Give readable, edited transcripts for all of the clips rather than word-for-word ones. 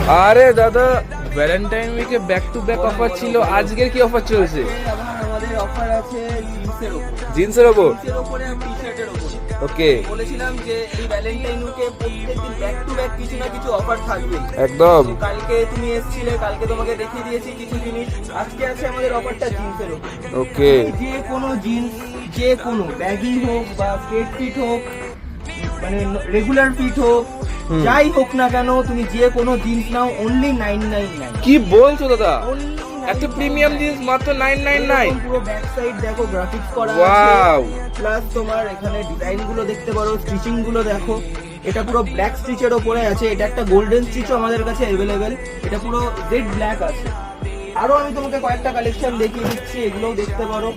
আরে দাদা, ভ্যালেন্টাইন উইকে ব্যাক টু ব্যাক অফার ছিল, আজকের কি অফার চলছে? আমাদের অফার আছে জিন্সের উপর, জিন্সের ওপর? জিন্সের উপরে আর টি-শার্টের উপরে। ওকে, বলেছিলাম যে এই ভ্যালেন্টাইন উইকে প্রত্যেকদিন ব্যাক টু ব্যাক কিছু না কিছু অফার থাকবে। একদম। তো কালকে তুমি এসেছিলে, কালকে তোমাকে দেখিয়ে দিয়েছি কিছু জিনিস। আজকে আছে আমাদের অফারটা জিন্সের উপর। ওকে, যে কোনো জিন্স, যে কোনো ব্যাগি হোক বা স্ট্রেট ফিট হোক, মানে রেগুলার ফিট হোক, যাই হোক না কেন, তুমি যে কোনো জিন্স নাও অনলি 999। কি বলছো দাদা? Only এত প্রিমিয়াম জিনিস মাত্র 999? পুরো ব্যাক সাইড দেখো, গ্রাফিক্স করা আছে, ওয়াও। প্লাস তোমার এখানে ডিজাইন গুলো দেখতে পারো, স্টিচিং গুলো দেখো। এটা পুরো ব্ল্যাক স্টিচের ওপরে আছে, এটা একটা গোল্ডেন স্টিচও আমাদের কাছে अवेलेबल, এটা পুরো জেড ব্ল্যাক আছে। আরো আমি তোমাকে কয়েকটা কালেকশন দেখিয়ে দিচ্ছি, এগুলোও দেখতে পারো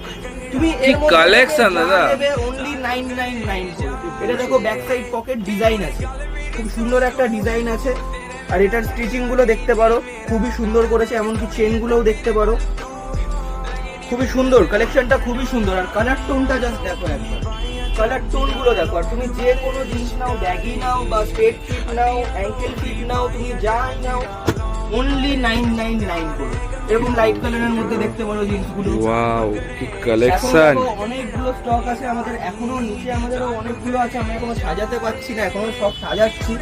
তুমি। কি কালেকশন দাদা! অনলি 999 করে। এটা দেখো ব্যাক সাইড পকেট ডিজাইন আছে, খুব সুন্দর একটা ডিজাইন আছে। আর এটার স্টিচিং গুলো দেখতে পারো, খুবই সুন্দর করেছে, এমনকি চেন গুলোও দেখতে পারো, খুবই সুন্দর কালেকশনটা, খুবই সুন্দর। আর কালার টোনটা জাস্ট দেখো একবার, কালার টোন গুলো দেখো। আর তুমি যে কোনো জিনিস নাও, ব্যাগি নাও বা স্ট্রেট ফিট নাও, অ্যাঙ্কেল ফিট নাও, তুমি যাই নাও অনলি 999 করে। এরকম লাইট কালারের মধ্যে দেখতে পারো জিনিসগুলো। ওয়াও, কি কালেকশন! অনেকগুলো স্টক আছে আমাদের এখনো, নিচে আমাদেরও অনেকগুলো আছে, আমরা এখনো সাজাতে পারছি না, এখনো সব সাজাচ্ছি,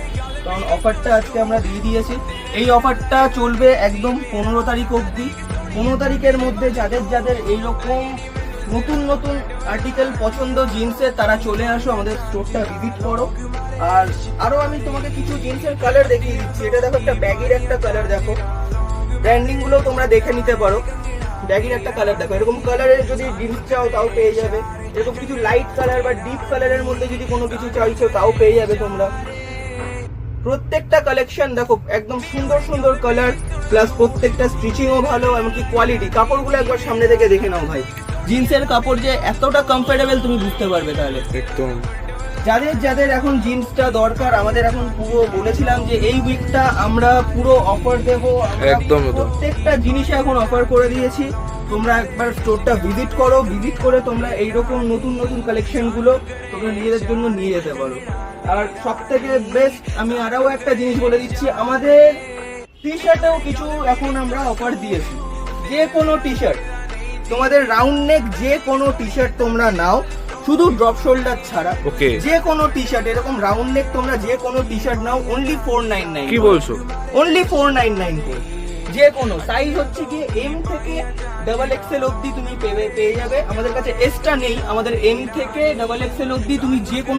কারণ অফারটা আজকে আমরা দিয়ে দিয়েছি। এই অফারটা চলবে একদম 15 তারিখ অবধি। 15 তারিখের মধ্যে যাদের যাদের এইরকম নতুন নতুন আর্টিকেল পছন্দ জিন্সের, তারা চলে আসো, আমাদের স্টোরটা ভিজিট করো। আর আরো আমি তোমাকে কিছু জিন্সের কালার দেখিয়ে দিচ্ছি। এটা দেখো, একটা ব্যাগির একটা কালার দেখো, ব্র্যান্ডিং গুলো তোমরা দেখে নিতে পারো। ব্যাগির একটা কালার দেখো, এরকম কালারের যদি জিন্স চাও তাও পেয়ে যাবে। এরকম কিছু লাইট কালার বা ডিপ কালারের মধ্যে যদি কোনো কিছু চাইছো তাও পেয়ে যাবে তোমরা। প্রত্যেকটা কালেকশন দেখো, একদম সুন্দর সুন্দর কালার, প্লাস প্রত্যেকটা স্টিচিংও ভালো, এমনকি কোয়ালিটি। কাপড়গুলো একবার সামনে থেকে দেখে নাও ভাই, জিন্সের কাপড় যে এতটা কমফোর্টেবল তুমি বুঝতে পারবে তাহলে। একদম। যাদের যাদের এখন জিন্সটা দরকার, আমাদের এখন পুরো বলেছিলাম যে এই উইকটা আমরা পুরো অফার দেবো, একদম। প্রত্যেকটা জিনিসে এখন অফার করে দিয়েছি। তোমরা একবার স্টোরটা ভিজিট করো, ভিজিট করে তোমরা এইরকম নতুন নতুন কালেকশন গুলো তোমরা নিজেদের জন্য নিয়ে যেতে পারো। আর সব থেকে বেস্ট আমি আরও একটা জিনিস বলে দিচ্ছি, আমাদের টি শার্টেও কিছু এখন আমরা অফার দিয়েছি। যে কোনো টি শার্ট, তোমাদের রাউন্ড নেক যে কোনো টি শার্ট তোমরা নাও, শুধু ড্রপ শোল্ডার ছাড়া, ওকে, যে কোনো টি শার্ট, এরকম রাউন্ড নেক তোমরা যে কোনো টি শার্ট নাও অনলি 499। কি বলছো? অনলি 499 করে। যে কোনো সাইজ হচ্ছে কি এম থেকে ডাবল এক্সেল অবধি তুমি পেয়ে যাবে। আমাদের কাছে এসটা নেই, আমাদের এম থেকে ডাবল এক্সেল অবধি তুমি যে কোনো